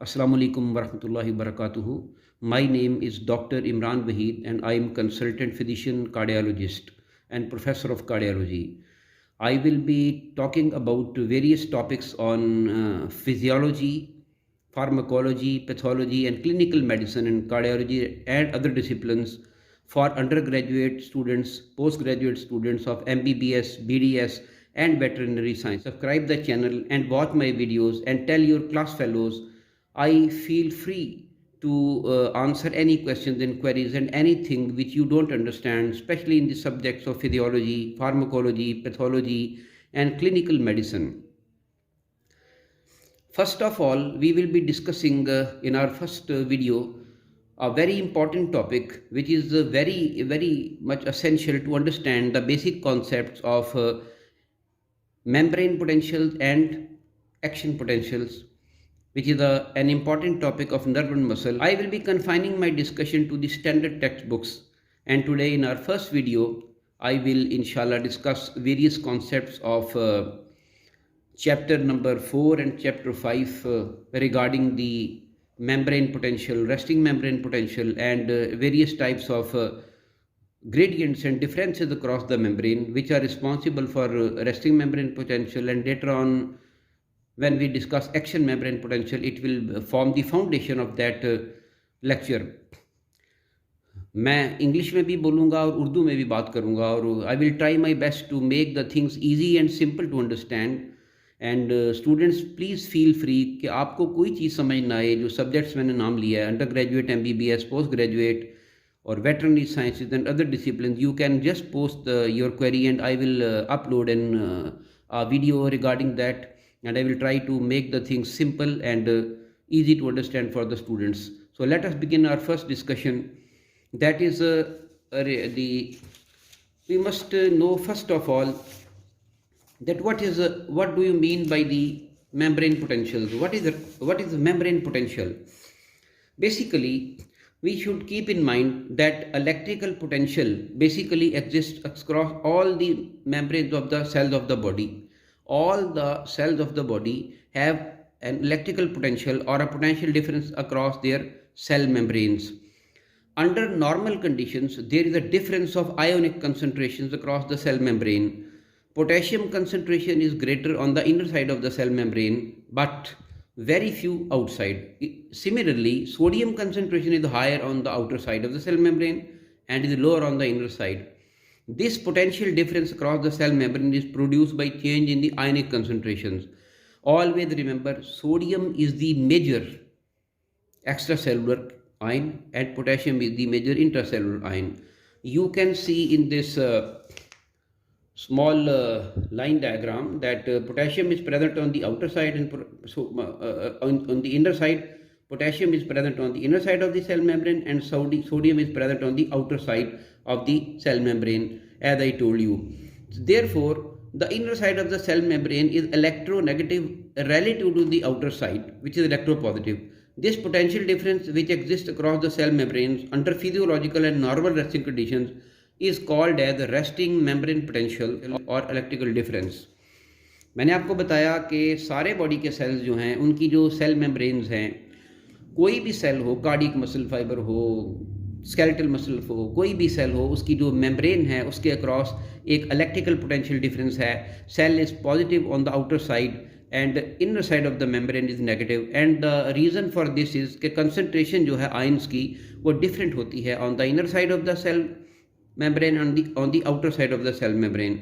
Assalamu alaikum warahmatullahi wabarakatuh. My name is Dr. Imran Wahid and I am consultant physician cardiologist and professor of cardiology. I will be talking about various topics on physiology, pharmacology, pathology and clinical medicine and cardiology and other disciplines for undergraduate students, postgraduate students of MBBS, BDS and veterinary science. Subscribe the channel and watch my videos and tell your class fellows. I feel free to answer any questions and queries and anything which you don't understand, especially in the subjects of physiology, pharmacology, pathology, and clinical medicine. First of all, we will be discussing in our first video a very important topic which is very much essential to understand the basic concepts of membrane potentials and action potentials, which is an important topic of nerve and muscle. I will be confining my discussion to the standard textbooks, and today in our first video I will inshallah discuss various concepts of chapter number 4 and chapter 5 regarding the membrane potential, resting membrane potential and various types of gradients and differences across the membrane which are responsible for resting membrane potential, and later on when we discuss action membrane potential it will form the foundation of that lecture. मैं English में भी बोलूँगा और उर्दू में भी बात करूँगा और I will try my best to make the things easy and simple to understand. And students please feel free कि आपको कोई चीज़ समझ ना आए जो सब्जेक्ट्स मैंने नाम लिया है, under graduate, MBBS, post graduate or veterinary sciences and other disciplines, you can just post your query and I will upload a video regarding that, and I will try to make the things simple and easy to understand for the students. So let us begin our first discussion. That is we must know first of all that what do you mean by the membrane potentials? What is the membrane potential? Basically, we should keep in mind that electrical potential basically exists across all the membranes of the cells of the body. All the cells of the body have an electrical potential or a potential difference across their cell membranes. Under normal conditions, there is a difference of ionic concentrations across the cell membrane. Potassium concentration is greater on the inner side of the cell membrane, but very few outside. Similarly, sodium concentration is higher on the outer side of the cell membrane and is lower on the inner side. This potential difference across the cell membrane is produced by change in the ionic concentrations. Always remember, sodium is the major extracellular ion and potassium is the major intracellular ion. You can see in this small line diagram that potassium is present on the outer side and on the inner side. Potassium is present on the inner side of the cell membrane and sodium is present on the outer side of the cell membrane, as I told you. Therefore, the inner side of the cell membrane is electronegative relative to the outer side, which is electropositive. This potential difference which exists across the cell membranes under physiological and normal resting conditions is called as the resting membrane potential or electrical difference. मैंने आपको बताया कि सारे body के sales जो हैं उनकी जो सेल मेम्ब्रेन्स हैं, कोई भी सेल हो, कार्डियक मसल फाइबर हो, स्केलेटल मसल हो, कोई भी सेल हो, उसकी जो मेम्ब्रेन है उसके अक्रॉस एक इलेक्ट्रिकल पोटेंशियल डिफरेंस है. Cell is positive on the outer side and inner side of the membrane is negative, and the reason for this is कि कंसनट्रेशन जो है आयंस की वो डिफरेंट होती है on the inner side of the cell membrane on the outer side of the cell membrane.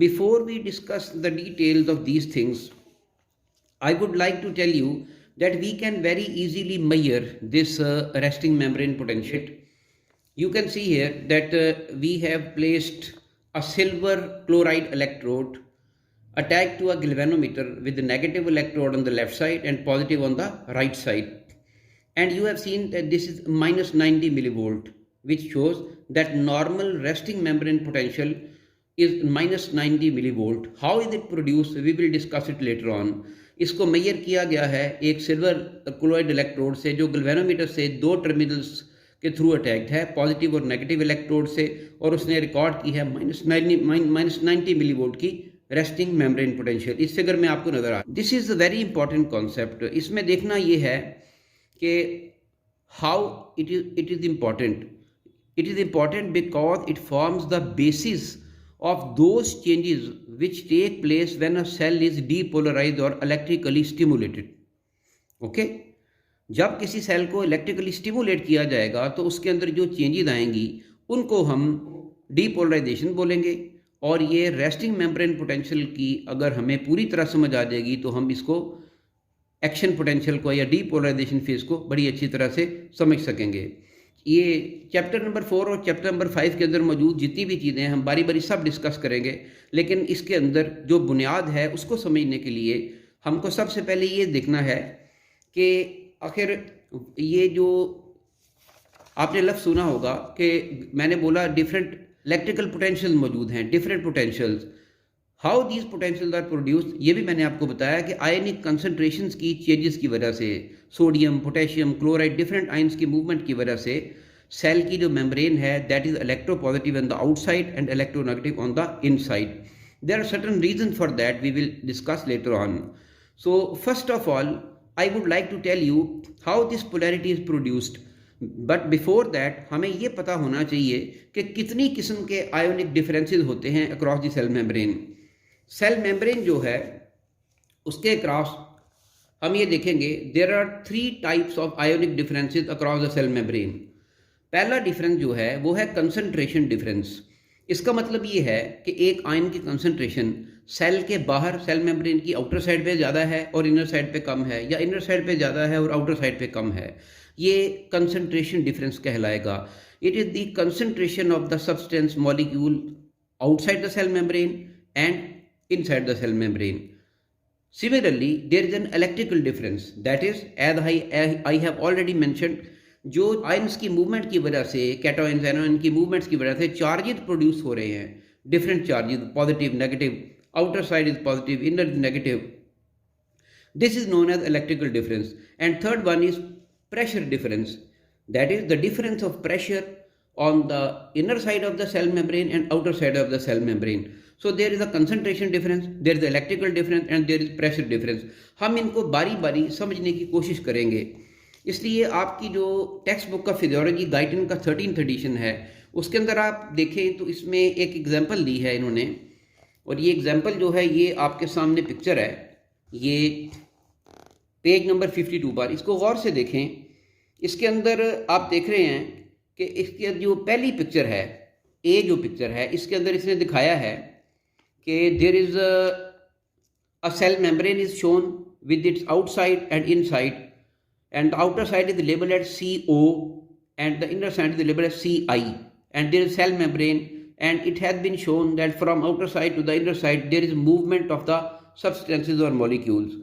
Before we discuss the details of these things, I would like to tell you that we can very easily measure this resting membrane potential. You can see here that we have placed a silver chloride electrode attached to a galvanometer with the negative electrode on the left side and positive on the right side, and you have seen that this is minus 90 millivolt, which shows that normal resting membrane potential is minus 90 millivolt. How is it produced? We will discuss it later on. इसको major किया गया है एक silver chloride electrode से जो galvanometer से दो terminals के थ्रू अटैक्ड है, पॉजिटिव और नेगेटिव इलेक्ट्रोड से, और उसने रिकॉर्ड की है माइनस 90 मिलीवोल्ट की रेस्टिंग मेम्ब्रेन पोटेंशियल. इस फिगर में आपको नजर आ, this is a very important concept. इसमें देखना ये है कि how it is important. It is important because it forms the basis of those changes which take place when a cell is depolarized or electrically stimulated. Okay? जब किसी cell को electrically stimulate किया जाएगा तो उसके अंदर जो चेंजेस आएंगी उनको हम डीपोलराइजेशन बोलेंगे. और ये रेस्टिंग मेम्ब्रेन पोटेंशियल की अगर हमें पूरी तरह समझ आ जाएगी तो हम इसको एक्शन पोटेंशियल को या डीपोलराइजेशन फेज को बड़ी अच्छी तरह से समझ सकेंगे. ये चैप्टर नंबर 4 और चैप्टर नंबर 5 के अंदर मौजूद जितनी भी चीज़ें हैं हम बारी बारी सब डिस्कस करेंगे, लेकिन इसके अंदर जो बुनियाद है उसको समझने के लिए हमको सबसे पहले ये देखना है कि आखिर ये जो आपने लफ्ज़ सुना होगा कि मैंने बोला डिफरेंट इलेक्ट्रिकल पोटेंशियल मौजूद हैं, different potentials. How these potentials are produced, ये भी मैंने आपको बताया कि आयनिक कंसनट्रेशंस की चेंजेस की वजह से, sodium, potassium, chloride, different ions की मूवमेंट की वजह से सेल की जो मेम्ब्रेन है that is electropositive on the outside and electronegative on the inside. There are certain reason for that we will discuss later on. So first of all I would like to tell you how this polarity is produced. But before that हमें ये पता होना चाहिए कि कितनी किस्म के ionic differences होते हैं across the cell membrane. Cell membrane जो है उसके क्रॉस हम ये देखेंगे there are 3 types of ionic differences across the cell membrane. पहला डिफरेंस जो है वो है कंसंट्रेशन डिफरेंस. इसका मतलब ये है कि एक आयन की कंसंट्रेशन सेल के बाहर सेल मेम्ब्रेन की आउटर साइड पे ज़्यादा है और इनर साइड पे कम है, या इनर साइड पे ज़्यादा है और आउटर साइड पे कम है. ये कंसंट्रेशन डिफरेंस कहलाएगा. It is the concentration of the substance molecule outside the cell membrane and inside the cell membrane. Similarly, there is an electrical difference, that is as I have already mentioned, जो ions की movement की वजह से, cations anion की movements की वजह से charges produce हो रहे हैं, different charges, positive, negative, outer side is positive, inner is negative. This is known as electrical difference. And third one is pressure difference, that is the difference of pressure on the inner side of the cell membrane and outer side of the cell membrane. So there is a concentration difference, there is the electrical difference and there is pressure difference. हम इनको बारी बारी समझने की कोशिश करेंगे. इसलिए आपकी जो टेक्स्ट बुक का फिजियोलॉजी गाइडन का 13th एडिशन है उसके अंदर आप देखें तो इसमें एक एग्जाम्पल दी है इन्होंने, और ये एग्जाम्पल जो है ये आपके सामने पिक्चर है, ये पेज नंबर 52 पर. इसको गौर से देखें. इसके अंदर आप देख रहे हैं कि इसकी जो पहली पिक्चर है, ए जो पिक्चर है, इसके अंदर इसने दिखाया है कि there is a cell membrane is shown with its outside and inside, and the outer side is labelled as CO and the inner side is labeled as CI, and there is cell membrane, and it has been shown that from outer side to the inner side there is movement of the substances or molecules.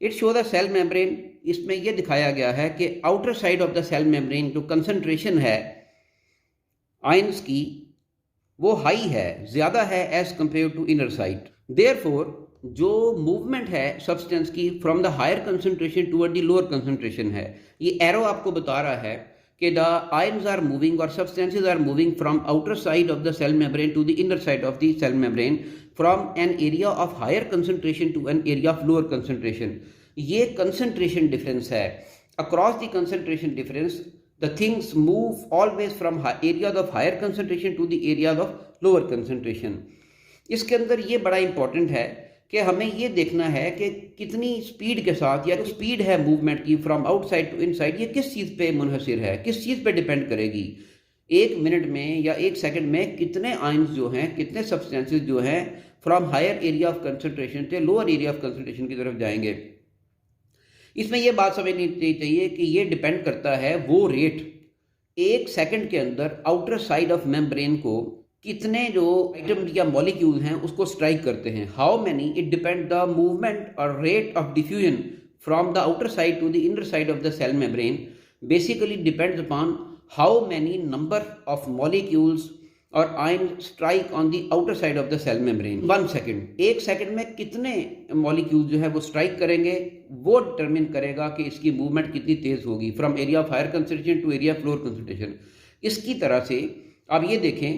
It shows the cell membrane. इसमें यह दिखाया गया है कि outer side of the cell membrane जो concentration है ions की वो हाई है, ज़्यादा है as compare to inner side. Therefore जो मूवमेंट है सब्सटेंस की from the higher concentration toward the lower concentration है, ये एरो आपको बता रहा है कि द आयंस आर मूविंग और substances are moving from outer side of the cell membrane to the inner side of the cell membrane from an area of higher concentration to an area of lower concentration. ये concentration difference है. Across the concentration difference the things move always from areas of higher concentration to the areas of lower concentration. इसके अंदर ये बड़ा important है कि हमें ये देखना है कि कितनी स्पीड के साथ, या जो स्पीड है मूवमेंट की फ्रॉम आउटसाइड टू इनसाइड, ये किस चीज़ पे मुनहसिर है, किस चीज़ पे डिपेंड करेगी. 1 मिनट में या 1 सेकंड में कितने आयंस जो हैं, कितने सब्सटेंसेस जो हैं from higher area of concentration से लोअर एरिया ऑफ कंसंट्रेशन की तरफ जाएंगे. इसमें यह बात समझनी चाहिए कि ये डिपेंड करता है वो रेट 1 सेकंड के अंदर आउटर साइड ऑफ मेम्ब्रेन को कितने जो आइटम या मॉलिक्यूल हैं उसको स्ट्राइक करते हैं. How many, it depend the movement और rate of diffusion from the outer side to the inner side of the cell membrane basically depends upon how many number of molecules और ion strike on the outer side of the cell membrane. 1 second, 1 second में कितने molecule जो है वो strike करेंगे वो determine करेगा कि इसकी मूवमेंट कितनी तेज होगी from area of higher concentration to area of lower concentration. इसकी तरह से आप ये देखें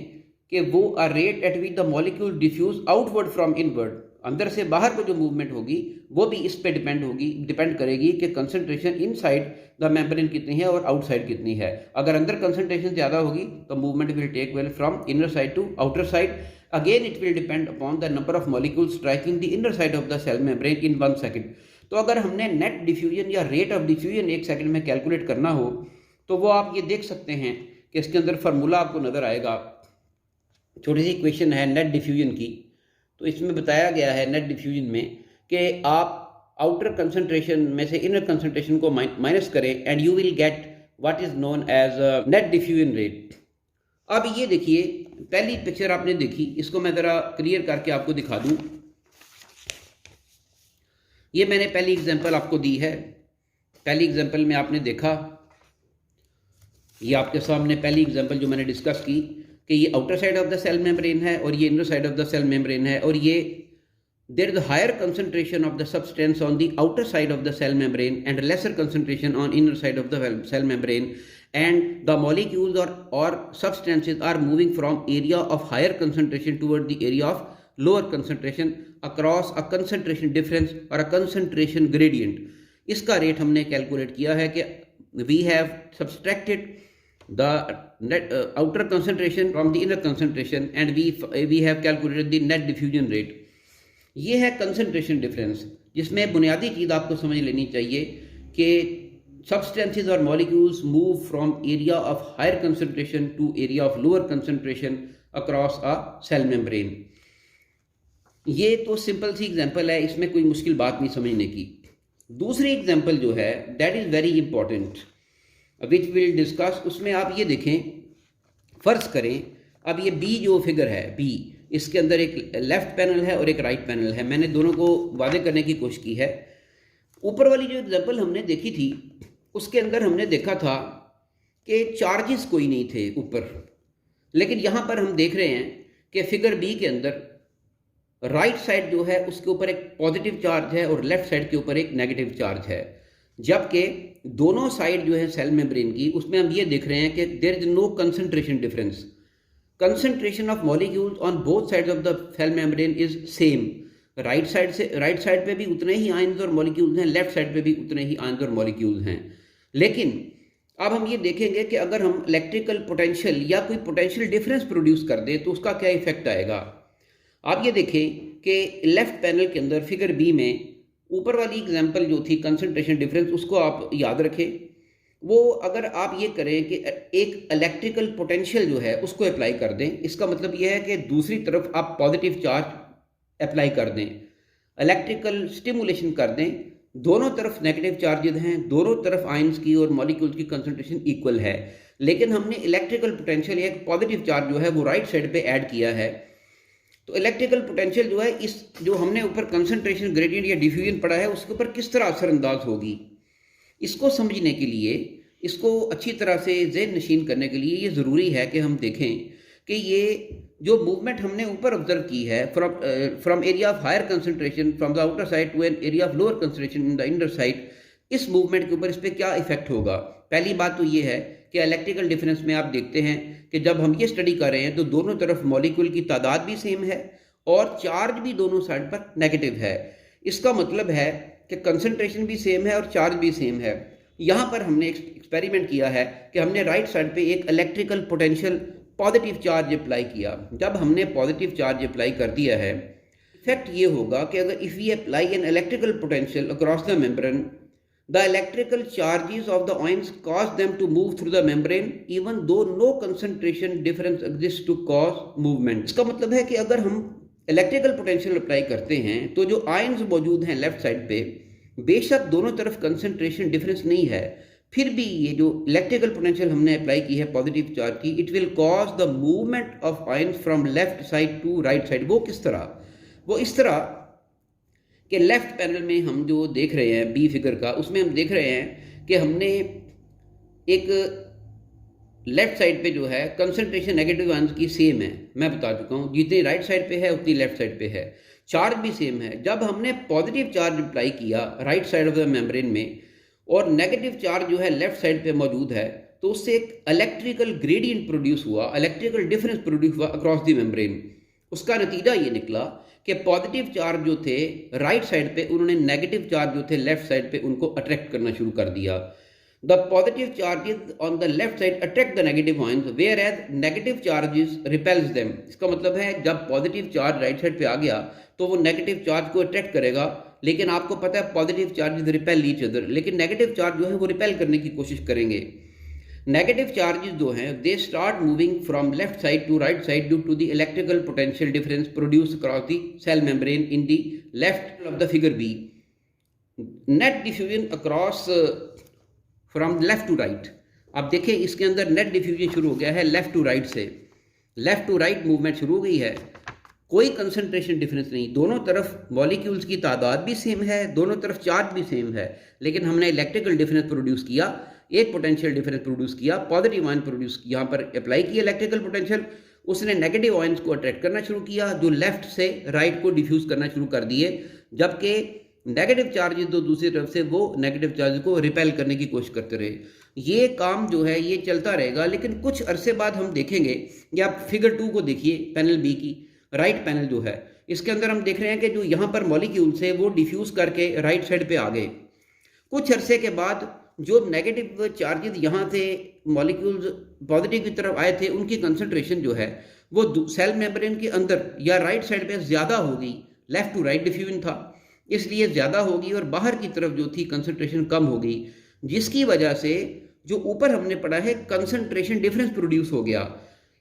कि वो a rate at which the molecule diffuse outward from inward. अंदर से बाहर को जो मूवमेंट होगी वो भी इस पे डिपेंड करेगी कि कंसंट्रेशन इनसाइड द मेम्ब्रेन कितनी है और आउटसाइड कितनी है। अगर अंदर कंसंट्रेशन ज़्यादा होगी तो movement will take well from inner side to outer side. Again it will depend upon the number of molecules striking the inner side of the cell membrane in 1 second. तो अगर हमने नेट डिफ्यूजन या rate of diffusion 1 second में calculate करना हो तो वो आप ये देख सकते हैं कि इसके अंदर फार्मूला आपको नज़र आएगा। छोटी सी इक्वेशन है नेट डिफ्यूजन की। तो इसमें बताया गया है नेट डिफ्यूजन में कि आप आउटर कंसंट्रेशन में से इनर कंसंट्रेशन को माइनस करें and you will get what is known as net diffusion rate. अब ये देखिए पहली पिक्चर आपने देखी, इसको मैं ज़रा क्लियर करके आपको दिखा दूं। ये मैंने पहली एग्जांपल आपको दी है। पहली एग्जांपल में आपने देखा, ये आपके सामने पहली एग्जांपल जो मैंने डिस्कस की कि ये outer side of the cell membrane है और ये inner side of the cell membrane है, और ये there is higher concentration of the substance on the outer side of the cell membrane and lesser concentration on inner side of the cell membrane and the molecules or substances are moving from area of higher concentration toward the area of lower concentration across a concentration difference or a concentration gradient। इसका rate हमने calculate किया है कि we have subtracted the net outer concentration from the inner concentration and we have calculated the net diffusion rate। ये है concentration difference, जिसमें बुनियादी चीज़ आपको समझ लेनी चाहिए कि substances or molecules move from area of higher concentration to area of lower concentration across a cell membrane। ये तो सिंपल सी एग्जांपल है, इसमें कोई मुश्किल बात नहीं समझने की। दूसरी एग्जांपल जो है that is very important which will discuss. उसमें आप ये देखें, फ़र्ज़ करें अब ये बी जो फिगर है बी, इसके अंदर एक लेफ़्ट पैनल है और एक राइट पैनल है। मैंने दोनों को वादे करने की कोशिश की है। ऊपर वाली जो एग्जांपल हमने देखी थी उसके अंदर हमने देखा था कि चार्जेस कोई नहीं थे ऊपर, लेकिन यहाँ पर हम देख रहे हैं कि फिगर बी के अंदर राइट साइड जो है उसके ऊपर एक पॉजिटिव चार्ज है और लेफ्ट साइड के ऊपर एक नेगेटिव चार्ज है, जबकि दोनों साइड जो है सेल मेम्ब्रेन की उसमें हम ये देख रहे हैं कि there is no concentration difference. Concentration of molecules on both sides of the cell membrane is same. Right side पे भी उतने ही आयंस और मॉलिक्यूल्स हैं, लेफ्ट साइड पे भी उतने ही आयंस और मॉलिक्यूल्स हैं। लेकिन अब हम ये देखेंगे कि अगर हम इलेक्ट्रिकल पोटेंशियल या कोई पोटेंशियल डिफरेंस प्रोड्यूस कर दें तो उसका क्या इफेक्ट आएगा। आप ये देखें कि लेफ्ट पैनल के अंदर फिगर बी में ऊपर वाली एग्जांपल जो थी कंसंट्रेशन डिफरेंस, उसको आप याद रखें। वो अगर आप ये करें कि एक इलेक्ट्रिकल पोटेंशियल जो है उसको अप्लाई कर दें, इसका मतलब ये है कि दूसरी तरफ आप पॉजिटिव चार्ज अप्लाई कर दें, इलेक्ट्रिकल स्टिमुलेशन कर दें। दोनों तरफ नेगेटिव चार्जेस हैं, दोनों तरफ आयंस की और मॉलिक्यूल्स की कंसंट्रेशन इक्वल है, लेकिन हमने इलेक्ट्रिकल पोटेंशियल या पॉजिटिव चार्ज जो है वो राइट साइड पे ऐड किया है। तो इलेक्ट्रिकल पोटेंशियल जो है इस जो हमने ऊपर कंसंट्रेशन ग्रेडियंट या डिफ्यूजन पढ़ा है उसके ऊपर किस तरह असरअंदाज होगी, इसको समझने के लिए, इसको अच्छी तरह से ज़हन नशीन करने के लिए ये ज़रूरी है कि हम देखें कि ये जो मूवमेंट हमने ऊपर ऑब्जर्व की है from area of higher concentration from the outer side to an area of lower concentration in the inner side, इस मूवमेंट के ऊपर इस पर क्या इफेक्ट होगा। पहली बात तो ये है कि इलेक्ट्रिकल डिफरेंस में आप देखते हैं कि जब हम ये स्टडी कर रहे हैं तो दोनों तरफ मॉलिक्यूल की तादाद भी सेम है और चार्ज भी दोनों साइड पर नेगेटिव है। इसका मतलब है कि कंसंट्रेशन भी सेम है और चार्ज भी सेम है। यहाँ पर हमने एक्सपेरिमेंट किया है कि हमने राइट साइड पे एक electrical potential positive charge apply किया। जब हमने पॉजिटिव चार्ज अप्लाई कर दिया है, इफेक्ट ये होगा कि अगर if we apply an electrical potential across the membrane, the electrical charges of the ions cause them to move through the membrane even though no concentration difference exists to cause movement। इसका मतलब है कि अगर हम electrical potential apply करते हैं तो जो आयंस मौजूद हैं लेफ्ट साइड पे, बेशक दोनों तरफ कंसंट्रेशन डिफरेंस नहीं है, फिर भी ये जो इलेक्ट्रिकल पोटेंशियल हमने अप्लाई की है पॉजिटिव चार्ज की, it will cause the movement of ions from left side to right side. वो किस तरह, वो इस तरह कि लेफ्ट पैनल में हम जो देख रहे हैं बी फिगर का, उसमें हम देख रहे हैं कि हमने एक लेफ्ट साइड पे जो है कंसंट्रेशन नेगेटिव आयंस की सेम है, मैं बता चुका हूँ, जितनी राइट साइड पे है उतनी लेफ्ट साइड पे है, चार्ज भी सेम है। जब हमने पॉजिटिव चार्ज अप्लाई किया right side of the membrane में और नेगेटिव चार्ज जो है लेफ्ट साइड पे मौजूद है, तो उससे एक इलेक्ट्रिकल ग्रेडियंट प्रोड्यूस हुआ, इलेक्ट्रिकल डिफरेंस प्रोड्यूस हुआ अक्रॉस द मेम्ब्रेन। उसका नतीजा ये निकला कि पॉजिटिव चार्ज जो थे राइट साइड पे, उन्होंने नेगेटिव चार्ज जो थे लेफ्ट साइड पे उनको अट्रैक्ट करना शुरू कर दिया। The positive charges on the left side attract the negative ions whereas negative charges repels them. इसका मतलब है जब पॉजिटिव चार्ज राइट साइड पे आ गया तो वो नेगेटिव चार्ज को अट्रैक्ट करेगा, लेकिन आपको पता है positive charges repel each other, लेकिन नेगेटिव चार्ज जो है वो रिपेल करने की कोशिश करेंगे। नेगेटिव चार्जेस जो हैं they start moving from left side to right side due to the electrical potential difference produce across the cell membrane in the left of the figure B. Net diffusion across from left to right. अब देखिए इसके अंदर net diffusion शुरू हो गया है left to right से, left to right movement शुरू हो गई है। कोई कंसंट्रेशन डिफरेंस नहीं, दोनों तरफ मॉलिक्यूल्स की तादाद भी सेम है, दोनों तरफ चार्ज भी सेम है, लेकिन हमने इलेक्ट्रिकल डिफरेंस प्रोड्यूस किया, एक पोटेंशियल डिफरेंस प्रोड्यूस किया, पॉजिटिव आयन प्रोड्यूस यहाँ पर अप्लाई किया इलेक्ट्रिकल पोटेंशियल, उसने नेगेटिव आयंस को अट्रैक्ट करना शुरू किया जो लेफ्ट से राइट को डिफ्यूज करना शुरू कर दिए, जबकि नेगेटिव चार्जेस तो दूसरी तरफ से वो नेगेटिव चार्ज को रिपेल करने की कोशिश करते रहे। ये काम जो है ये चलता रहेगा, लेकिन कुछ अरसे बाद हम देखेंगे कि आप फिगर 2 को देखिए, पैनल बी की राइट पैनल जो है, इसके अंदर हम देख रहे हैं कि जो यहाँ पर मॉलिक्यूल्स है वो डिफ्यूज करके राइट साइड पे आ गए। कुछ अरसे के बाद जो नेगेटिव चार्जेस यहाँ थे मॉलिक्यूल्स पॉजिटिव की तरफ आए थे, उनकी कंसंट्रेशन जो है वो सेल मेम्ब्रेन के अंदर या राइट साइड पे ज़्यादा हो गई, लेफ्ट टू राइट डिफ्यूजन था इसलिए ज़्यादा होगी, और बाहर की तरफ जो थी कंसंट्रेशन कम हो गई, जिसकी वजह से जो ऊपर हमने पढ़ा है कंसंट्रेशन डिफरेंस प्रोड्यूस हो गया।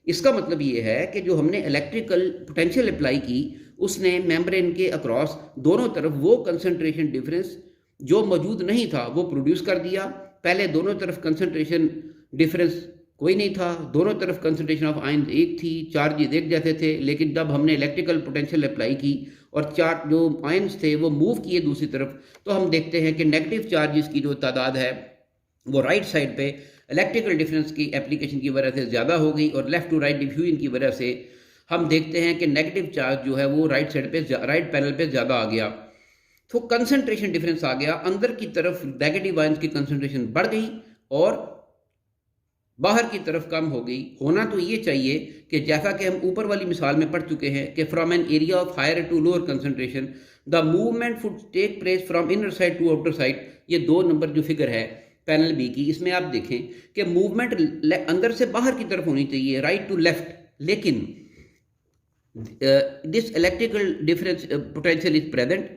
इसका मतलब ये है कि जो हमने इलेक्ट्रिकल पोटेंशियल अप्लाई की उसने मेम्ब्रेन के अक्रॉस दोनों तरफ वो कंसंट्रेशन डिफरेंस जो मौजूद नहीं था वो प्रोड्यूस कर दिया। पहले दोनों तरफ कंसंट्रेशन डिफरेंस कोई नहीं था, दोनों तरफ कंसंट्रेशन ऑफ आयन एक थी, चार्जेस एक जैसे थे, लेकिन जब हमने इलेक्ट्रिकल पोटेंशियल अप्लाई की और चार्ज जो आयंस थे वो मूव किए दूसरी तरफ, तो हम देखते हैं कि नेगेटिव चार्जेस की जो तादाद है वो राइट साइड पे इलेक्ट्रिकल डिफरेंस की एप्लीकेशन की वजह से ज़्यादा हो गई, और लेफ्ट टू राइट डिफ्यूजन की वजह से हम देखते हैं कि नेगेटिव चार्ज जो है वो राइट साइड पे राइट पैनल पे ज़्यादा आ गया, तो कंसंट्रेशन डिफरेंस आ गया। अंदर की तरफ नेगेटिव आयंस की कंसंट्रेशन बढ़ गई और बाहर की तरफ कम हो गई। होना तो ये चाहिए कि जैसा कि हम ऊपर वाली मिसाल में पढ़ चुके हैं कि from an area of higher to lower concentration the movement would take place from inner side to outer side. ये 2 नंबर जो फिगर है पैनल बी की, इसमें आप देखें कि मूवमेंट अंदर से बाहर की तरफ होनी चाहिए, राइट टू लेफ्ट, लेकिन this electrical difference potential is present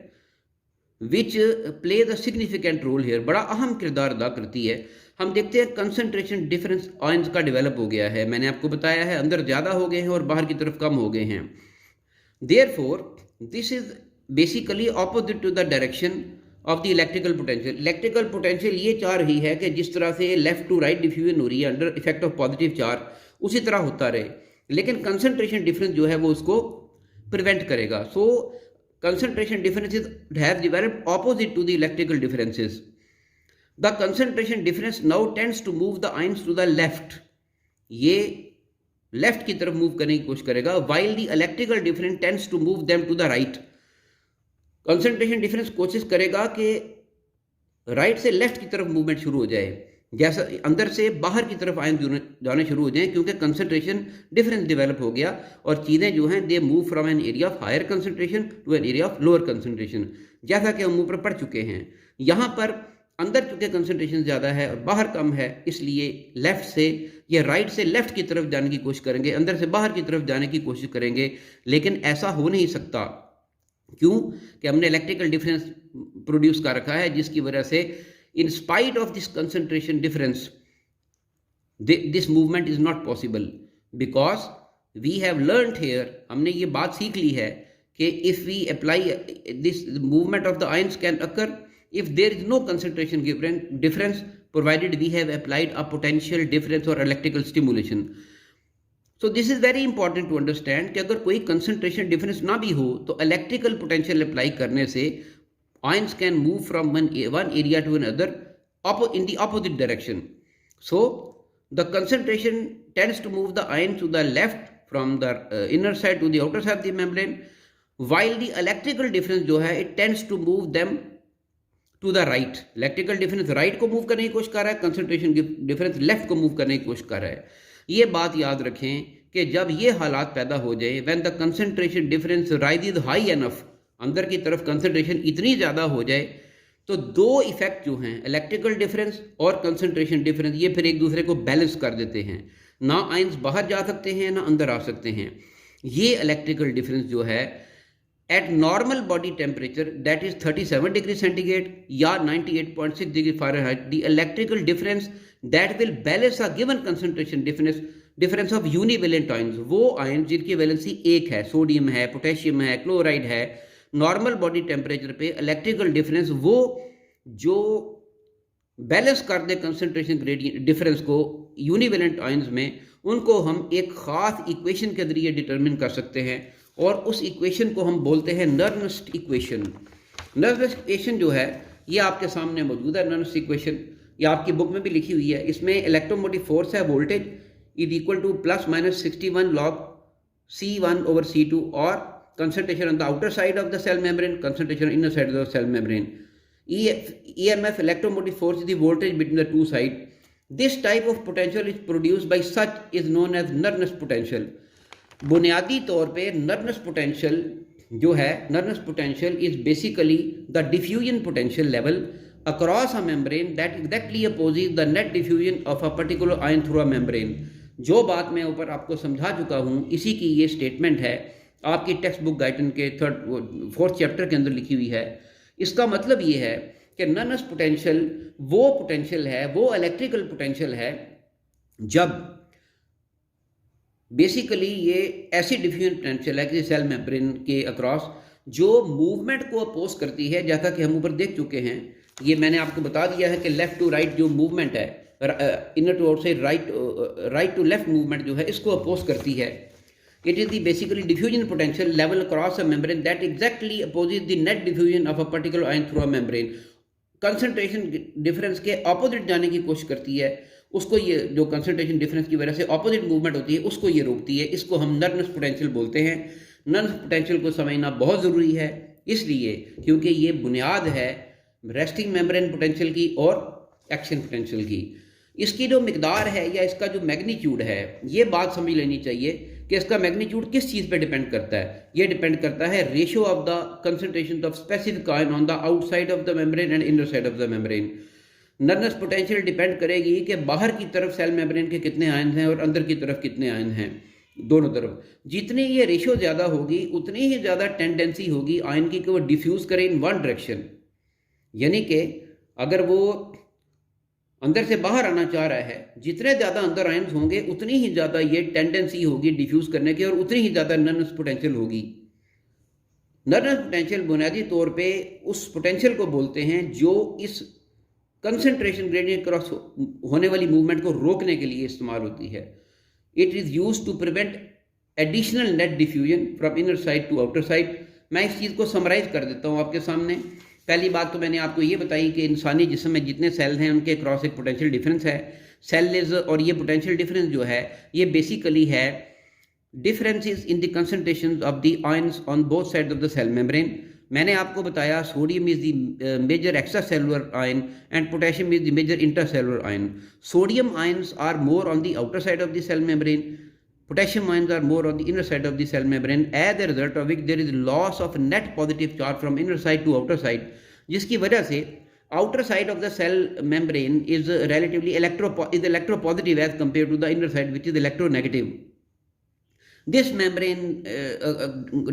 which play the significant role here, बड़ा अहम किरदार अदा करती है। हम देखते हैं कंसंट्रेशन डिफरेंस आयंस का डेवलप हो गया है, मैंने आपको बताया है अंदर ज़्यादा हो गए हैं और बाहर की तरफ कम हो गए हैं। Therefore this is basically opposite to the direction of the electrical potential. Electrical potential ये चाह रही है कि जिस तरह से लेफ्ट टू राइट डिफ्यूजन हो रही है under effect of positive charge, उसी तरह होता रहे, लेकिन कंसंट्रेशन डिफरेंस जो है वो उसको प्रिवेंट करेगा। सो concentration differences have developed opposite to the electrical differences. The concentration difference now tends to move the ions to the left. ये लेफ्ट की तरफ मूव करने की कोशिश करेगा, while the electrical difference tends to move them to the right. Concentration difference कोशिश करेगा कि राइट से लेफ्ट की तरफ मूवमेंट शुरू हो जाए, जैसा अंदर से बाहर की तरफ आयन जाने शुरू हो जाए, क्योंकि कंसंट्रेशन डिफरेंस डेवलप हो गया और चीज़ें जो हैं they move from an area of higher concentration to an area of lower concentration, जैसा कि हम ऊपर पढ़ चुके हैं। यहाँ पर अंदर चूँकि कंसंट्रेशन ज़्यादा है और बाहर कम है, इसलिए लेफ्ट से या राइट से लेफ्ट की तरफ जाने की कोशिश करेंगे, अंदर से बाहर की तरफ जाने की कोशिश करेंगे, लेकिन ऐसा हो नहीं सकता। क्यों? कि हमने इलेक्ट्रिकल डिफरेंस प्रोड्यूस कर रखा है, जिसकी वजह से in spite of this concentration difference this movement is not possible, because we have learnt here, हमने ये बात सीख ली है कि if we apply this movement of the ions can occur if there is no concentration difference provided we have applied a potential difference or electrical stimulation. So this is very important to understand कि अगर कोई concentration difference ना भी हो तो electrical potential apply करने से ions can move from one area to another in the opposite direction. So the concentration tends to move the ion to the left from the inner side to the outer side of the membrane, while the electrical difference जो है it tends to move them to the right. Electrical difference right को move करने की कोशिश कर रहा है, concentration difference left को move करने की कोशिश कर रहा है। ये बात याद रखें कि जब ये हालात पैदा हो जाए, when the concentration difference rises high enough, अंदर की तरफ कंसंट्रेशन इतनी ज़्यादा हो जाए, तो दो इफेक्ट जो हैं, इलेक्ट्रिकल डिफरेंस और कंसंट्रेशन डिफरेंस, ये फिर एक दूसरे को बैलेंस कर देते हैं। ना आयंस बाहर जा सकते हैं ना अंदर आ सकते हैं। ये इलेक्ट्रिकल डिफरेंस जो है at normal body temperature that is 37 degree centigrade या 98.6 degree Fahrenheit, the electrical difference that will balance a given concentration difference of univalent ions, वो आयन जिनकी वैलेंसी एक है, सोडियम है, पोटेशियम है, क्लोराइड है, नॉर्मल बॉडी टेम्परेचर पे electrical difference वो जो बैलेंस कर दे कंसंट्रेशन ग्रेडियंट डिफरेंस को यूनिवेलेंट आयंस में, उनको हम एक ख़ास इक्वेशन के जरिए डिटरमिन कर सकते हैं और उस इक्वेशन को हम बोलते हैं नर्नस्ट इक्वेशन। नर्नस्ट इक्वेशन जो है ये आपके सामने मौजूद है। नर्नस्ट इक्वेशन ये आपकी बुक में भी लिखी हुई है। इसमें इलेक्ट्रोमोटिव फोर्स है voltage is equal to +-61 log C1 over C2 और concentration on the outer side of the cell membrane, concentration on inner side of the cell membrane. EMF, electromotive force, is the voltage between the two sides. This type of potential is produced by such is known as Nernst potential. बुनियादी तौर पे Nernst potential जो है, Nernst potential is basically the diffusion potential level across a membrane that exactly opposes the net diffusion of a particular ion through a membrane. जो बात मैं ऊपर आपको समझा चुका हूँ, इसी की ये स्टेटमेंट है, आपकी टेक्स्ट बुक गाइडन के 4th चैप्टर के अंदर लिखी हुई है। इसका मतलब ये है कि नर्नस्ट पोटेंशियल वो पोटेंशियल है, वो इलेक्ट्रिकल पोटेंशियल है जब बेसिकली ये ऐसी डिफ्यूजन पोटेंशियल है कि सेल मेम्ब्रेन के अक्रॉस जो मूवमेंट को अपोज करती है, जैसा कि हम ऊपर देख चुके हैं। ये मैंने आपको बता दिया है कि लेफ्ट टू राइट जो मूवमेंट है, inner to outside, right to left movement जो है, इसको अपोज करती है। It is the basically diffusion potential level across a membrane that exactly opposes the net diffusion of a particular ion through a membrane. Concentration difference के opposite जाने की कोशिश करती है, उसको ये जो कंसंट्रेशन डिफरेंस की वजह से ऑपोजिट मूवमेंट होती है उसको ये रोकती है। इसको हम नर्नस्ट पोटेंशियल बोलते हैं। नर्नस्ट पोटेंशियल को समझना बहुत ज़रूरी है, इसलिए क्योंकि ये बुनियाद है रेस्टिंग मेम्ब्रेन पोटेंशियल की और एक्शन पोटेंशियल की। इसकी जो मिकदार है या इसका जो मैग्नीट्यूड है, ये बात समझ लेनी चाहिए कि इसका मैग्नीट्यूड किस चीज़ पे डिपेंड करता है। ये डिपेंड करता है ratio of the concentration of specific ion on the outside of the membrane and inner side of the membrane. Nernst potential depend करेगी कि बाहर की तरफ सेल मेम्ब्रेन के कितने आयन हैं और अंदर की तरफ कितने आयन हैं, दोनों तरफ। जितनी ये रेशियो ज़्यादा होगी उतनी ही ज़्यादा टेंडेंसी होगी आयन की कि वो डिफ्यूज़ करें इन वन डायरेक्शन, यानी कि अगर वो अंदर से बाहर आना चाह रहा है, जितने ज़्यादा अंदर आयंस होंगे उतनी ही ज़्यादा ये टेंडेंसी होगी डिफ्यूज़ करने की और उतनी ही ज़्यादा नर्नस्ट पोटेंशियल होगी। नर्नस्ट पोटेंशियल बुनियादी तौर पे उस पोटेंशियल को बोलते हैं जो इस कंसंट्रेशन ग्रेडियंट क्रॉस होने वाली मूवमेंट को रोकने के लिए इस्तेमाल होती है। It is use to prevent additional net diffusion from inner side to outer side. मैं इस चीज़ को समराइज कर देता हूँ आपके सामने। पहली बात तो मैंने आपको ये बताई कि इंसानी जिस्म में जितने सेल हैं उनके क्रॉस एक पोटेंशियल डिफरेंस है, सेल और ये पोटेंशियल डिफरेंस जो है ये बेसिकली है differences in the concentration of the ions on both side of the cell membrane. मैंने आपको बताया sodium is the major extra cellular ion and potassium is the major intercellular ion. Sodium ions are more on the outer side of the cell membrane, potassium ions are more on the inner side of the cell membrane, as a result of which there is loss of net positive charge from inner side to outer side, जिसकी वजह से outer side of the cell membrane is relatively electropositive as compared to the inner side which is electronegative. This membrane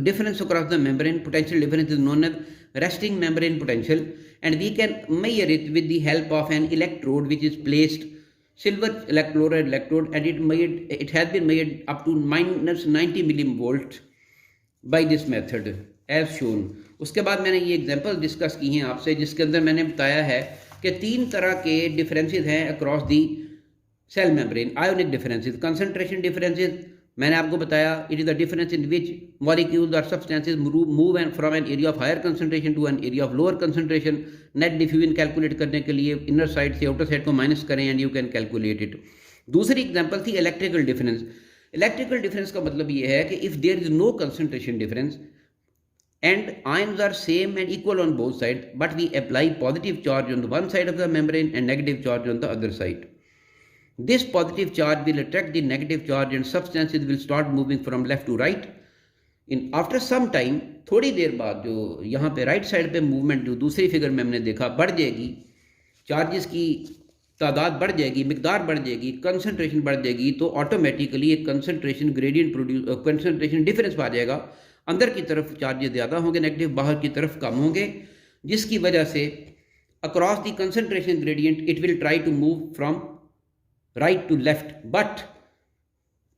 difference across the membrane potential difference is known as resting membrane potential, and we can measure it with the help of an electrode which is placed silver chloride electrode, and it has been measured up to -90 millivolt by this method as shown. उसके बाद मैंने ये example discuss की हैं आपसे, जिसके अंदर मैंने बताया है कि 3 तरह के डिफरेंसेस हैं across the cell membrane. Ionic differences, concentration differences मैंने आपको बताया, it is the difference in which molecules और substances move and from an area of higher concentration to an area of lower concentration. Net diffusion calculate करने के लिए inner side से outer side को minus करें and you can calculate it. दूसरी example थी electrical difference. Electrical difference का मतलब ये है कि if there is no concentration difference and ions are same and equal on both sides, but we apply positive charge on the one side of the membrane and negative charge on the other side. This positive charge will attract the negative charge and substances will start moving from left to right. In after some time, थोड़ी देर बाद जो यहाँ पे right side पे movement जो दूसरी figure में हमने देखा बढ़ जाएगी, चार्जेस की तादाद बढ़ जाएगी, मिकदार बढ़ जाएगी, कंसंट्रेशन बढ़ जाएगी, तो ऑटोमेटिकली एक concentration gradient produce, concentration difference आ जाएगा। अंदर की तरफ चार्जेस ज़्यादा होंगे नेगेटिव, बाहर की तरफ कम होंगे, जिसकी वजह से across the concentration gradient it will try to move from right to left, but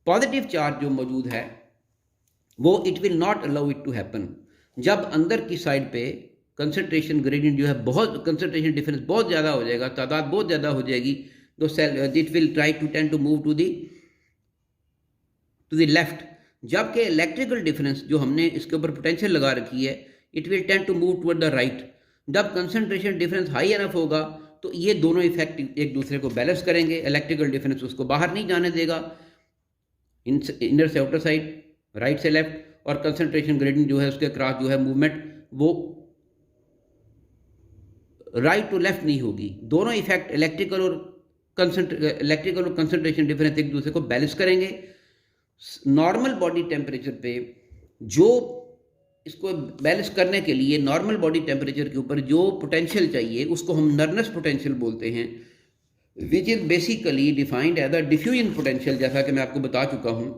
positive charge जो मौजूद है वो it will not allow it to happen. जब अंदर की साइड पे कंसंट्रेशन ग्रेडियंट जो है बहुत, कंसंट्रेशन डिफरेंस बहुत ज़्यादा हो जाएगा, तादाद बहुत ज़्यादा हो जाएगी, तो cell it will try to tend to move to the left. जबकि इलेक्ट्रिकल डिफरेंस जो हमने इसके ऊपर पोटेंशियल लगा रखी है, it will tend to move toward the right. जब कंसंट्रेशन डिफरेंस हाई एनफ होगा तो ये दोनों इफेक्ट एक दूसरे को बैलेंस करेंगे, इलेक्ट्रिकल डिफरेंस उसको बाहर नहीं जाने देगा, इनर से आउटर साइड, राइट से लेफ्ट, और कंसंट्रेशन ग्रेडियंट जो है उसके क्रॉस जो है मूवमेंट वो राइट टू लेफ्ट नहीं होगी। दोनों इफेक्ट इलेक्ट्रिकल और कंसंट्रेशन डिफरेंस एक दूसरे को बैलेंस करेंगे। नॉर्मल बॉडी टेम्परेचर पे जो इसको बैलेंस करने के लिए नॉर्मल बॉडी टेम्परेचर के ऊपर जो पोटेंशियल चाहिए उसको हम नर्नस पोटेंशियल बोलते हैं, which is basically defined as the diffusion potential, जैसा कि मैं आपको बता चुका हूँ,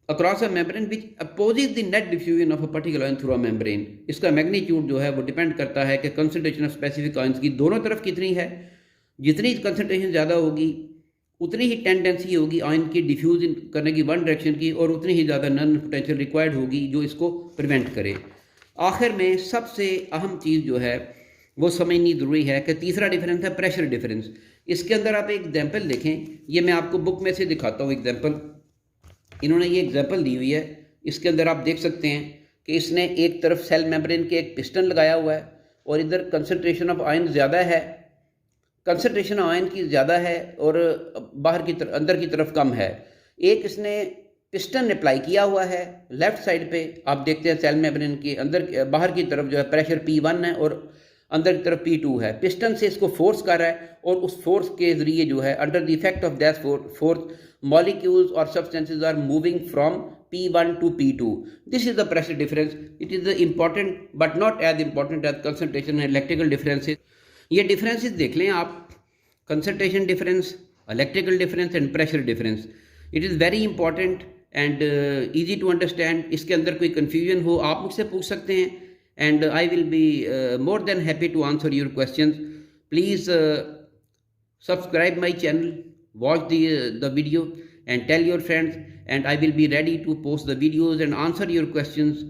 across a membrane which opposes the net diffusion of a particular ion through a membrane. इसका मैग्नीट्यूड जो है वो डिपेंड करता है कि कंसंट्रेशन ऑफ स्पेसिफिक आयंस की दोनों तरफ कितनी है। जितनी कंसंट्रेशन ज़्यादा होगी उतनी ही टेंडेंसी होगी आयन की डिफ्यूज करने की वन डायरेक्शन की, और उतनी ही ज़्यादा नन पोटेंशियल रिक्वायर्ड होगी जो इसको प्रिवेंट करे। आखिर में सबसे अहम चीज़ जो है वो समझनी ज़रूरी है कि तीसरा डिफरेंस है प्रेशर डिफरेंस। इसके अंदर आप एक एग्जाम्पल देखें, ये मैं आपको बुक में से दिखाता हूँ एग्जाम्पल। इन्होंने ये एग्जाम्पल दी हुई है, इसके अंदर आप देख सकते हैं कि इसने एक तरफ सेल मेम्ब्रेन के एक पिस्टन लगाया हुआ है और इधर कंसंट्रेशन ऑफ आयन ज़्यादा है, कंसंट्रेशन आयन की ज़्यादा है और बाहर की तरफ, अंदर की तरफ कम है। एक इसने पिस्टन अप्लाई किया हुआ है लेफ्ट साइड पे, आप देखते हैं सेल मेम्ब्रेन के अंदर बाहर की तरफ जो है प्रेशर P1 है और अंदर की तरफ P2 है। पिस्टन से इसको फोर्स कर रहा है और उस फोर्स के ज़रिए जो है under the effect of that force molecules or substances are moving from P1 to P2. This is the pressure difference. It is important but not as important as concentration and electrical differences. ये differences देख लें आप, concentration difference, electrical difference and pressure difference. It is very important and easy to understand. इसके अंदर कोई confusion हो आप मुझसे पूछ सकते हैं and I will be more than happy to answer your questions. Please subscribe my channel, watch the video and tell your friends, and I will be ready to post the videos and answer your questions